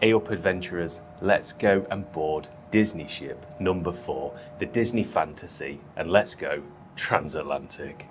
Hey up adventurers, let's go and board Disney ship number 4, the Disney Fantasy, and let's go transatlantic.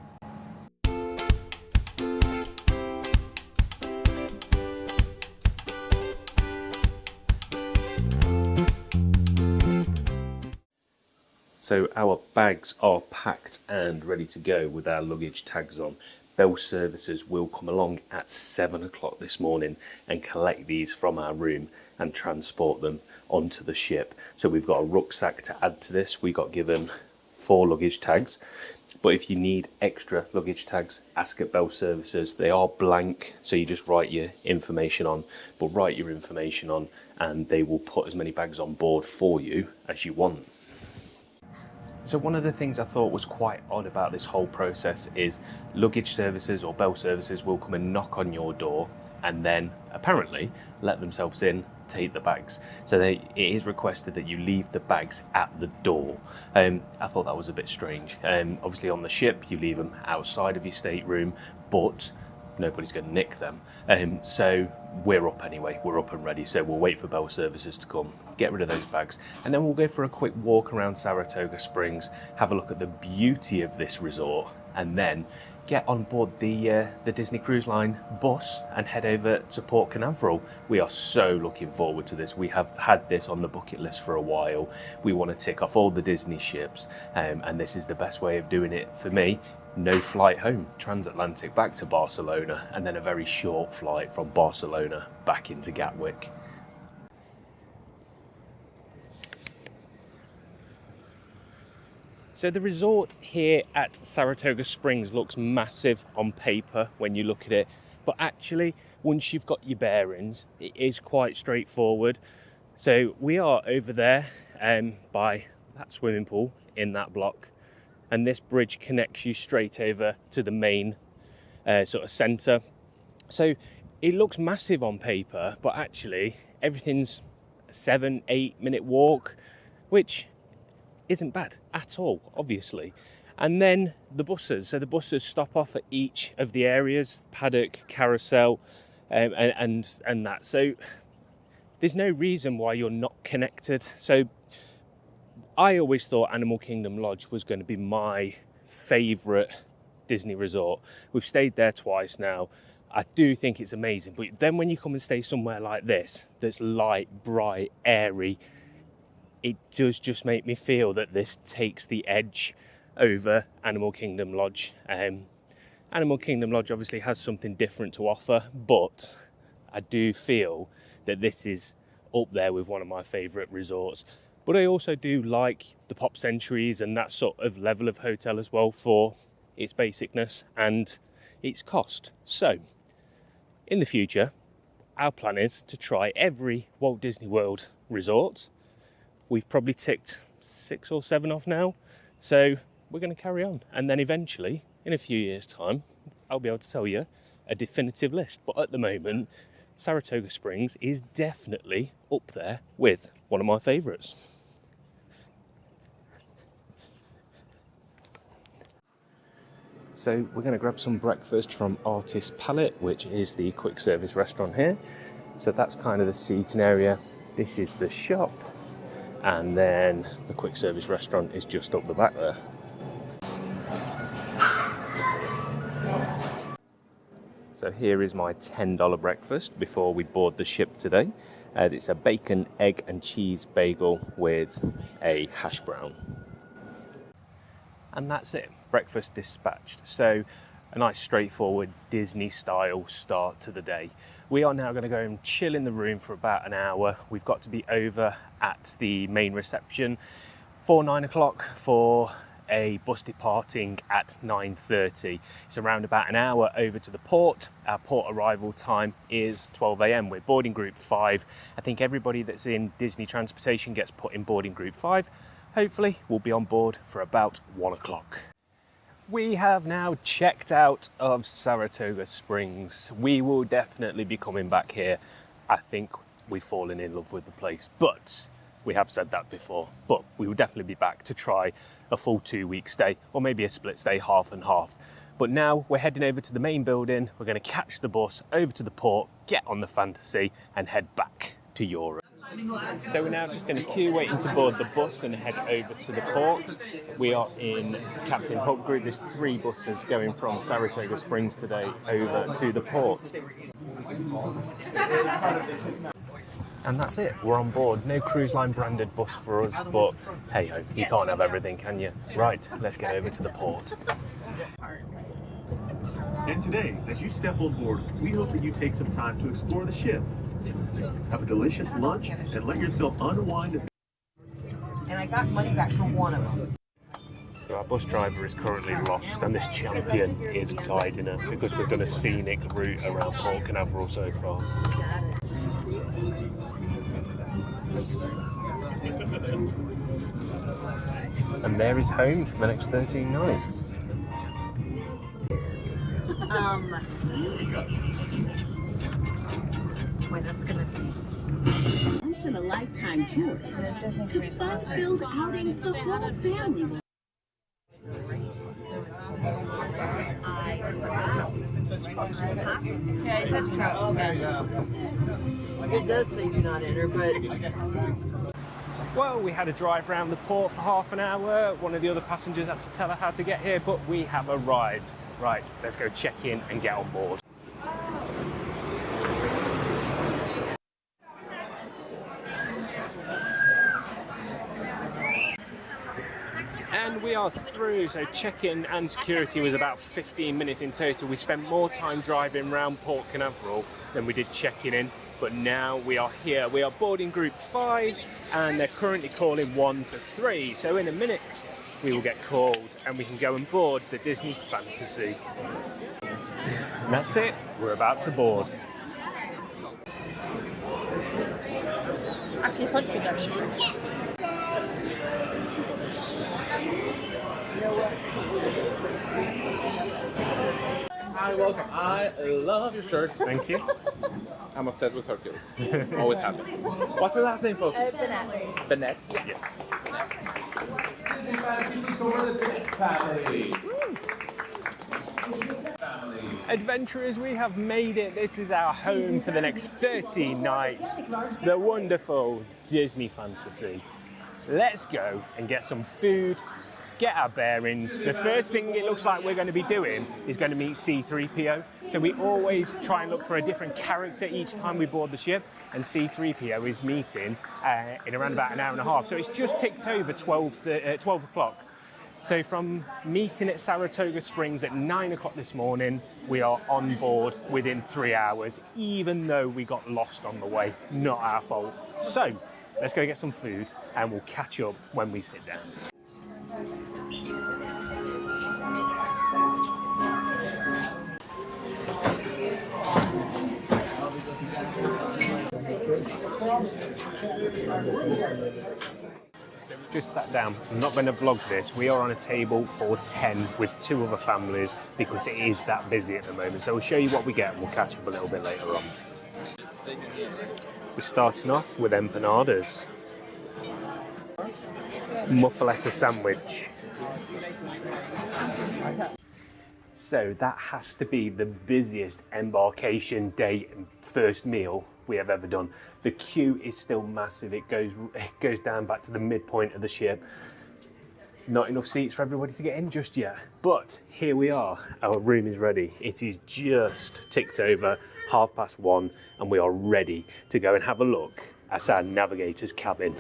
So our bags are packed and ready to go with our luggage tags on. Bell services will come along at 7 o'clock this morning and collect these from our room and transport them onto the ship. So we've got a rucksack to add to this. We got given 4 luggage tags, but if you need extra luggage tags, ask at Bell services. They are blank, so you just write your information on, but write your information on and they will put as many bags on board for you as you want. So one of the things I thought was quite odd about this whole process is luggage services or Bell services will come and knock on your door and then apparently let themselves in, take the bags. So it is requested that you leave the bags at the door. I thought that was a bit strange. Obviously on the ship you leave them outside of your stateroom, but nobody's going to nick them. So we're up anyway, we're up and ready, so we'll wait for Bell services to come, get rid of those bags, and then we'll go for a quick walk around Saratoga Springs, have a look at the beauty of this resort, and then get on board the Disney Cruise Line bus and head over to Port Canaveral. We are so looking forward to this. We have had this on the bucket list for a while. We want to tick off all the Disney ships, and this is the best way of doing it for me. No flight home, transatlantic back to Barcelona, and then a very short flight from Barcelona back into Gatwick. So the resort here at Saratoga Springs looks massive on paper when you look at it, but actually once you've got your bearings, it is quite straightforward. So we are over there by that swimming pool in that block, and this bridge connects you straight over to the main sort of centre. So it looks massive on paper, but actually everything's a 7-8 minute walk, which isn't bad at all, obviously. And then the buses. So the buses stop off at each of the areas, paddock, carousel, and that. So there's no reason why you're not connected. So I always thought Animal Kingdom Lodge was going to be my favourite Disney resort. We've stayed there twice now. I do think it's amazing. But then when you come and stay somewhere like this, that's light, bright, airy, it does just make me feel that this takes the edge over Animal Kingdom Lodge. Animal Kingdom Lodge obviously has something different to offer, but I do feel that this is up there with one of my favourite resorts. But I also do like the Pop Centuries and that sort of level of hotel as well for its basicness and its cost. So, in the future, our plan is to try every Walt Disney World resort. We've probably ticked 6 or 7 off now, so we're going to carry on. And then eventually, in a few years' time, I'll be able to tell you a definitive list. But at the moment, Saratoga Springs is definitely up there with one of my favourites. So we're going to grab some breakfast from Artist Palate, which is the quick service restaurant here. So that's kind of the seating area. This is the shop. And then the quick service restaurant is just up the back there. So here is my $10 breakfast before we board the ship today. It's a bacon, egg and cheese bagel with a hash brown. And that's it, breakfast dispatched. So a nice straightforward Disney style start to the day. We are now going to go and chill in the room for about an hour. We've got to be over at the main reception for 9 o'clock for a bus departing at 9:30. It's around about an hour over to the port. Our port arrival time is 12 a.m. We're boarding group 5. I think everybody that's in Disney transportation gets put in boarding group 5. Hopefully we'll be on board for about 1 o'clock. We have now checked out of Saratoga Springs. We will definitely be coming back here. I think we've fallen in love with the place, but we have said that before, but we will definitely be back to try a full 2-week stay, or maybe a split stay, half and half. But now we're heading over to the main building. We're going to catch the bus over to the port, get on the Fantasy and head back to Europe. So we're now just in a queue waiting to board the bus and head over to the port. We are in Captain Hook Group. There's 3 buses going from Saratoga Springs today over to the port. And that's it, we're on board. No cruise line branded bus for us, but hey ho, you can't have everything, can you? Right, let's get over to the port. And today, as you step on board, we hope that you take some time to explore the ship. Have a delicious lunch and let yourself unwind. And I got money back for one of them. So our bus driver is currently lost and this champion is guiding her because we've done a scenic route around Port Canaveral so far. And there is home for the next 13 nights. Wait, that's gonna be Once in a lifetime tour. To fun-filled outings the whole family. Yeah, he says trout. It does say do not enter, but Well, we had a drive around the port for half an hour. One of the other passengers had to tell her how to get here, but we have arrived. Right, let's go check in and get on board. And we are through, so check-in and security was about 15 minutes in total. We spent more time driving around Port Canaveral than we did checking in, but now we are here. We are boarding group 5 and they're currently calling 1 to 3. So in a minute we will get called and we can go and board the Disney Fantasy. And that's it, we're about to board. actually punch you there. Hi, welcome. I love your shirt. Thank you. I'm obsessed with Hercules. Always have been. What's your last name, folks? Bennett. Bennett? Yes. Adventurers, we have made it. This is our home for the next 13 nights. The wonderful Disney Fantasy. Let's go and get some food, get our bearings. The first thing it looks like we're going to be doing is going to meet C-3PO. So we always try and look for a different character each time we board the ship, and C-3PO is meeting in around about an hour and a half. So it's just ticked over 12 o'clock. So from meeting at Saratoga Springs at 9 o'clock this morning, we are on board within 3 hours, even though we got lost on the way. Not our fault. So let's go get some food and we'll catch up when we sit down. Just sat down. I'm not going to vlog this. We are on a table for 10 with 2 other families because it is that busy at the moment. So we'll show you what we get and we'll catch up a little bit later on. We're starting off with empanadas, muffaletta sandwich. So that has to be the busiest embarkation day and first meal we have ever done. The queue is still massive. It goes down back to the midpoint of the ship. Not enough seats for everybody to get in just yet. But here we are. Our room is ready. It is just ticked over 1:30 and we are ready to go and have a look at our Navigator's cabin.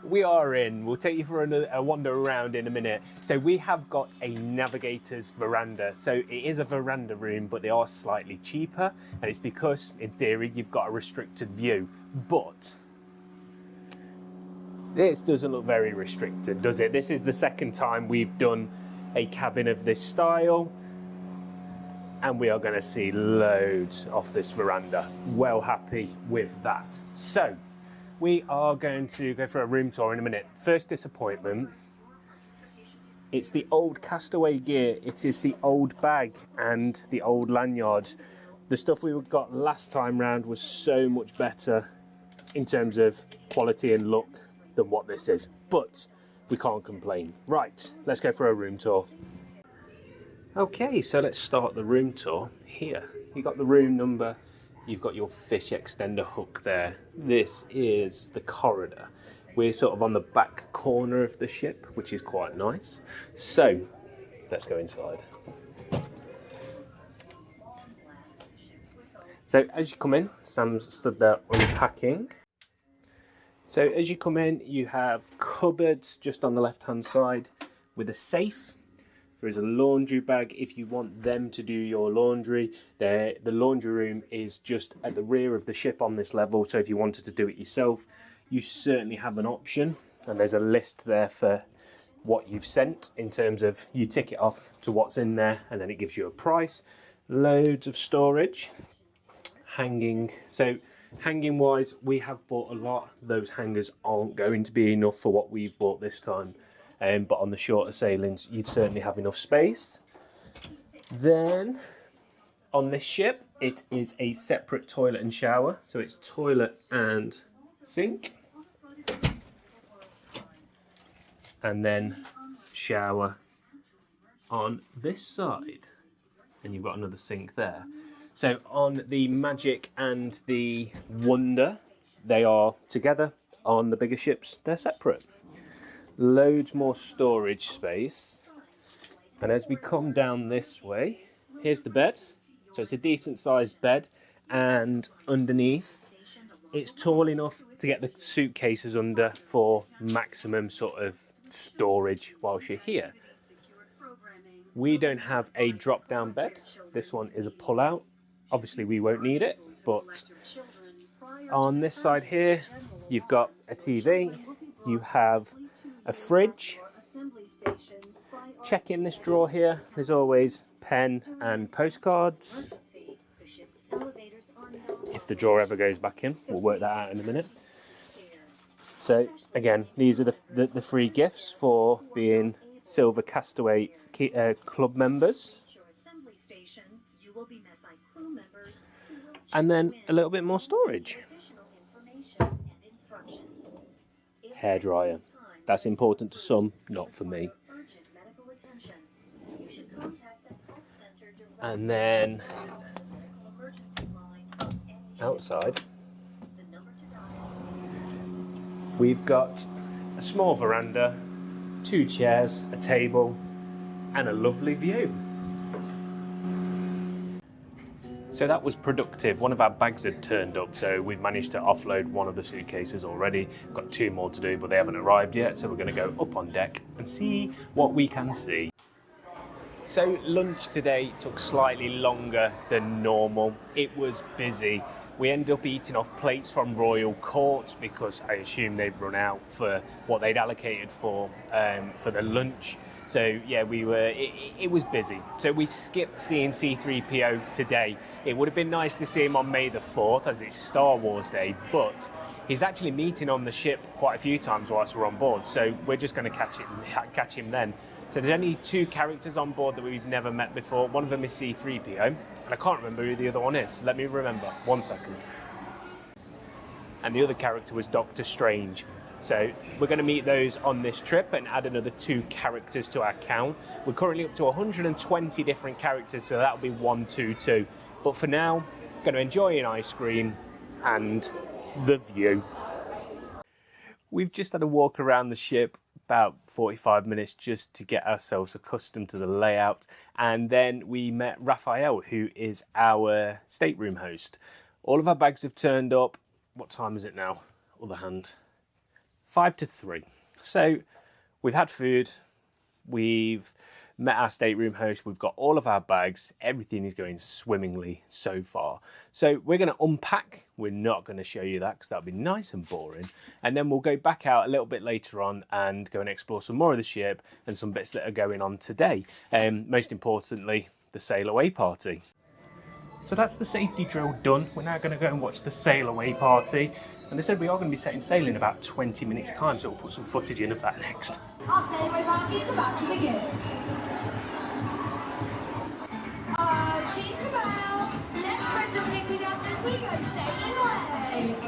We are in. We'll take you for a wander around in a minute. So we have got a Navigators Veranda. So it is a veranda room, but they are slightly cheaper. And it's because, in theory, you've got a restricted view. But this doesn't look very restricted, does it? This is the second time we've done a cabin of this style. And we are going to see loads off this veranda. Well happy with that. So we are going to go for a room tour in a minute. First disappointment, it's the old castaway gear. It is the old bag and the old lanyard. The stuff we got last time round was so much better in terms of quality and look than what this is, but we can't complain. Right, let's go for a room tour. Okay, so let's start the room tour here. You got the room number, you've got your fish extender hook there. This is the corridor. We're sort of on the back corner of the ship, which is quite nice. So, let's go inside. So as you come in, Sam's stood there unpacking. So as you come in, you have cupboards just on the left-hand side with a safe. There is a laundry bag if you want them to do your laundry. The laundry room is just at the rear of the ship on this level, so if you wanted to do it yourself, you certainly have an option. And there's a list there for what you've sent in terms of you tick it off to what's in there, and then it gives you a price. Loads of storage. Hanging. So hanging wise, we have bought a lot. Those hangers aren't going to be enough for what we've bought this time. But on the shorter sailings, you'd certainly have enough space. Then on this ship, it is a separate toilet and shower. So it's toilet and sink. And then shower on this side. And you've got another sink there. So on the Magic and the Wonder, they are together. On the bigger ships, they're separate. Loads more storage space. And as we come down this way, here's the bed. So it's a decent sized bed, and underneath it's tall enough to get the suitcases under for maximum sort of storage whilst you're here. We don't have a drop down bed. This one is a pull out. Obviously we won't need it, but on this side here, you've got a TV, you have a fridge. Check in this drawer here, there's always pen and postcards. If the drawer ever goes back in, we'll work that out in a minute. So again, these are the free gifts for being Silver Castaway Club members. And then a little bit more storage. Hairdryer. That's important to some, not for me. And then outside, we've got a small veranda, 2 chairs, a table, and a lovely view. So that was productive. One of our bags had turned up, so we've managed to offload one of the suitcases already. Got 2 more to do, but they haven't arrived yet, so we're going to go up on deck and see what we can see. So lunch today took slightly longer than normal. It was busy. We ended up eating off plates from Royal Court because I assume they'd run out for what they'd allocated for the lunch. So yeah, it was busy. So we skipped seeing C-3PO today. It would have been nice to see him on May the 4th as it's Star Wars Day, but he's actually meeting on the ship quite a few times whilst we're on board. So we're just going to catch him then. So there's only 2 characters on board that we've never met before. One of them is C-3PO, and I can't remember who the other one is. Let me remember, 1 second. And the other character was Doctor Strange. So we're going to meet those on this trip and add another 2 characters to our count. We're currently up to 120 different characters, so that'll be 122. But for now, going to enjoy an ice cream and the view. We've just had a walk around the ship, about 45 minutes just to get ourselves accustomed to the layout, and then we met Raphael, who is our stateroom host. All of our bags have turned up. What time is it now? Other hand. 5 to 3. So we've had food, we've met our stateroom host, we've got all of our bags, everything is going swimmingly so far. So we're going to unpack. We're not going to show you that because that'll be nice and boring. And then we'll go back out a little bit later on and go and explore some more of the ship and some bits that are going on today. Most importantly, the sail away party. So that's the safety drill done. We're now going to go and watch the sail away party. And they said we are going to be setting sail in about 20 minutes time, so we'll put some footage in of that next. Our sail away party is about to begin. Jingle bell, let's press the pixie dust as we go sailing away.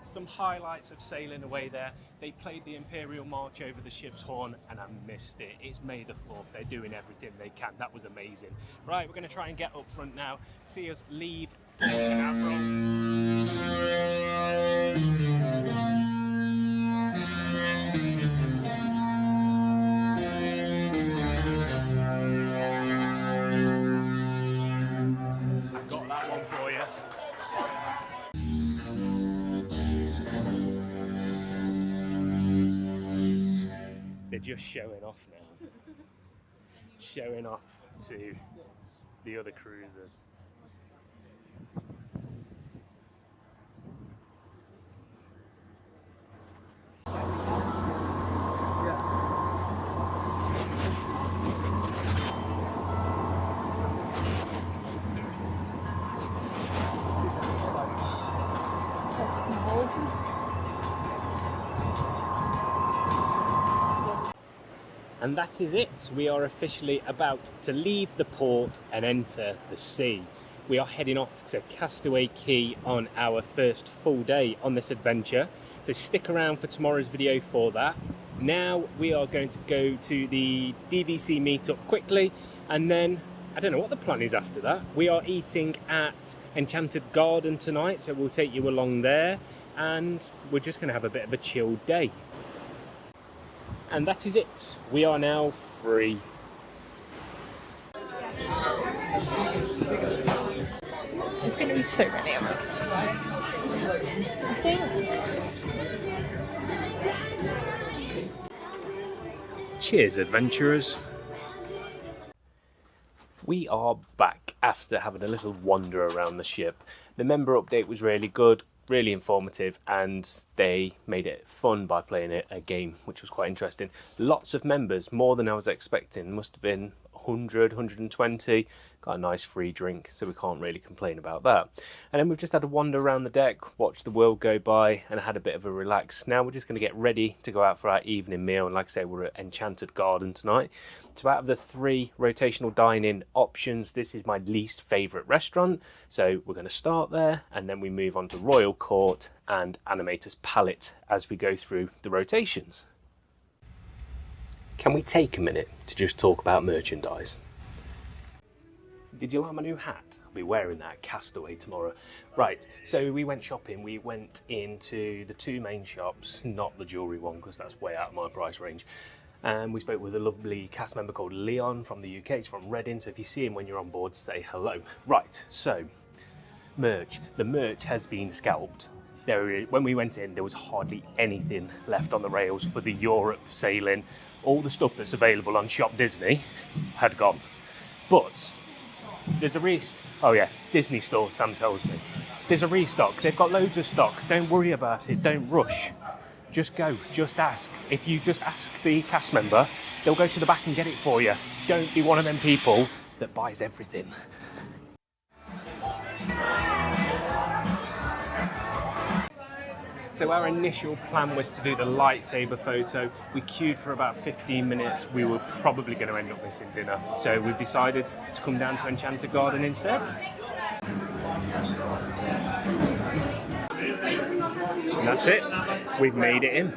Some highlights of sailing away there. They played the Imperial March over the ship's horn and I missed it. It's May the 4th. They're doing everything they can. That was amazing. Right, we're going to try and get up front now. See us leave Port Canaveral. Got that one for you. They're just showing off now. Showing off to the other cruisers. And that is it. We are officially about to leave the port and enter the sea. We are heading off to Castaway Cay on our first full day on this adventure. So stick around for tomorrow's video for that. Now we are going to go to the DVC meetup quickly, and then I don't know what the plan is after that. We are eating at Enchanted Garden tonight, so we'll take you along there, and we're just going to have a bit of a chilled day. And that is it. We are now free. There's going to be so many of us. I think. Cheers, adventurers. We are back after having a little wander around the ship. The member update was really good, really informative, and they made it fun by playing a game, which was quite interesting. Lots of members, more than I was expecting. Must have been 100, 120. Got a nice free drink, so we can't really complain about that. And then we've just had a wander around the deck, watched the world go by, and had a bit of a relax. Now we're just going to get ready to go out for our evening meal. And like I say, we're at Enchanted Garden tonight. So out of the 3 rotational dining options, this is my least favourite restaurant. So we're going to start there, and then we move on to Royal Court and Animator's Palate as we go through the rotations. Can we take a minute to just talk about merchandise? Did you like my new hat? I'll be wearing that at Castaway tomorrow. Right, so we went shopping. We went into the 2 main shops, not the jewellery one because that's way out of my price range. And we spoke with a lovely cast member called Leon from the UK. He's from Reading, so if you see him when you're on board, say hello. Right, so merch. The merch has been scalped. When we went in, there was hardly anything left on the rails for the Europe sailing. All the stuff that's available on Shop Disney had gone. But there's a oh yeah, Disney store, Sam tells me. There's a restock. They've got loads of stock. Don't worry about it. Don't rush. Just go. Just ask. If you just ask the cast member, they'll go to the back and get it for you. Don't be one of them people that buys everything. So our initial plan was to do the lightsaber photo. We queued for about 15 minutes. We were probably going to end up missing dinner. So we've decided to come down to Enchanted Garden instead. And that's it. We've made it in.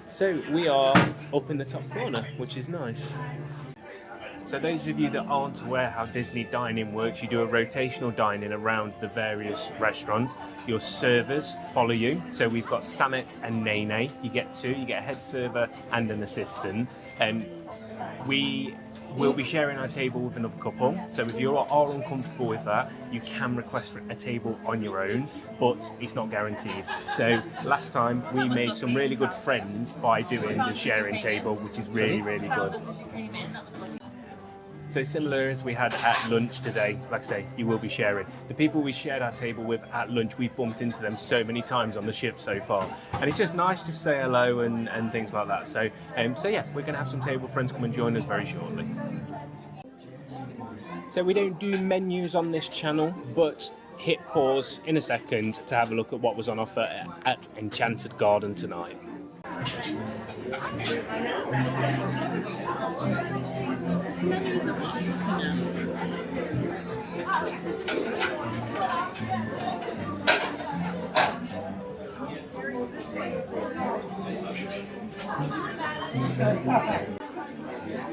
So we are up in the top corner, which is nice. So those of you that aren't aware how Disney dining works, you do a rotational dining around the various restaurants. Your servers follow you. So we've got Samet and Nene. You get 2. You get a head server and an assistant. And we will be sharing our table with another couple. So if you are uncomfortable with that, you can request for a table on your own, but it's not guaranteed. So last time we made some really good friends by doing the sharing table, which is really, really good. So similar as we had at lunch today, like I say, you will be sharing. The people we shared our table with at lunch, we've bumped into them so many times on the ship so far. And it's just nice to say hello and things like that. So yeah, we're going to have some table friends come and join us very shortly. So we don't do menus on this channel, but hit pause in a second to have a look at what was on offer at Enchanted Garden tonight.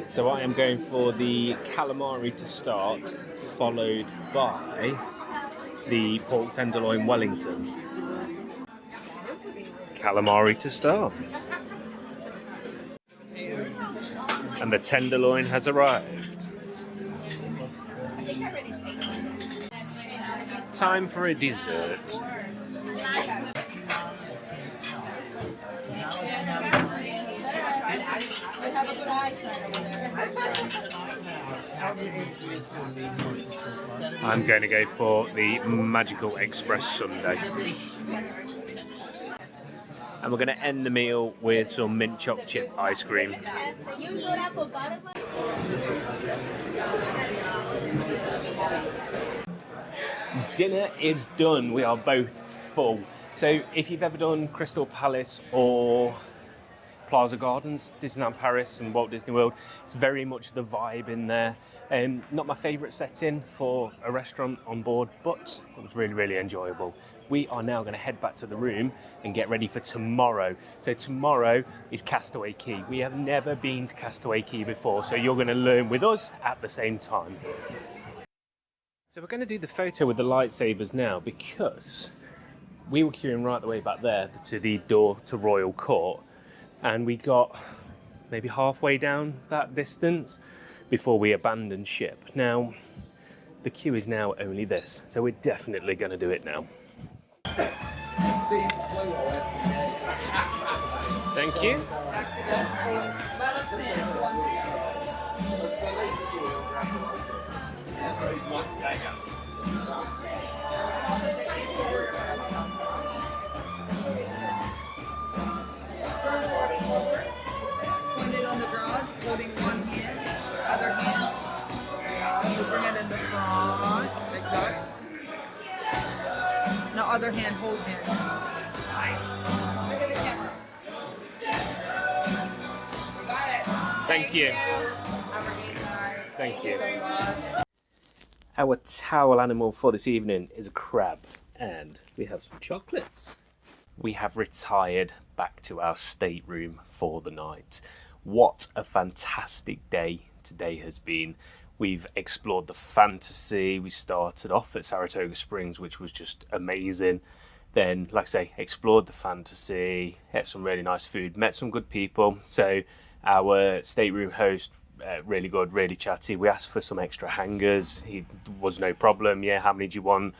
So I am going for the calamari to start, followed by the pork tenderloin Wellington. Calamari to start. And the tenderloin has arrived. Time for a dessert. I'm going to go for the Magical Express sundae. And we're going to end the meal with some mint choc chip ice cream. Dinner is done. We are both full. So if you've ever done Crystal Palace or Plaza Gardens, Disneyland Paris and Walt Disney World, it's very much the vibe in there. Not my favourite setting for a restaurant on board, but it was really, really enjoyable. We are now going to head back to the room and get ready for tomorrow. So tomorrow is Castaway Cay. We have never been to Castaway Cay before, so you're going to learn with us at the same time. So we're going to do the photo with the lightsabers now because we were queuing right the way back there to the door to Royal Court, and we got maybe halfway down that distance before we abandoned ship. Now, the queue is now only this, so we're definitely going to do it now. Thank you. Point it on the ground, holding one hand, other hand. So bring it in the front, like that. Now other hand, hold hand. Nice. Look at the camera. We got it. Thank you. Have a great night. Thank you. so much. Our towel animal for this evening is a crab, and we have some chocolates. We have retired back to our stateroom for the night. What a fantastic day today has been. We've explored the fantasy. We started off at Saratoga Springs, which was just amazing. Then, like I say, explored the fantasy, ate some really nice food, met some good people. So our stateroom host, really good, really chatty. We asked for some extra hangers. He was no problem. Yeah, how many do you want?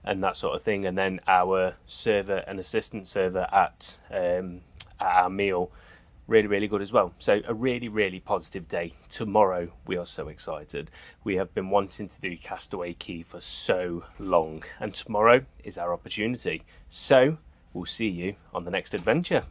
And that sort of thing. And then our server and assistant server at our meal, really, really good as well. So a really, really positive day. Tomorrow, we are so excited. We have been wanting to do Castaway Cay for so long, and tomorrow is our opportunity. So we'll see you on the next adventure.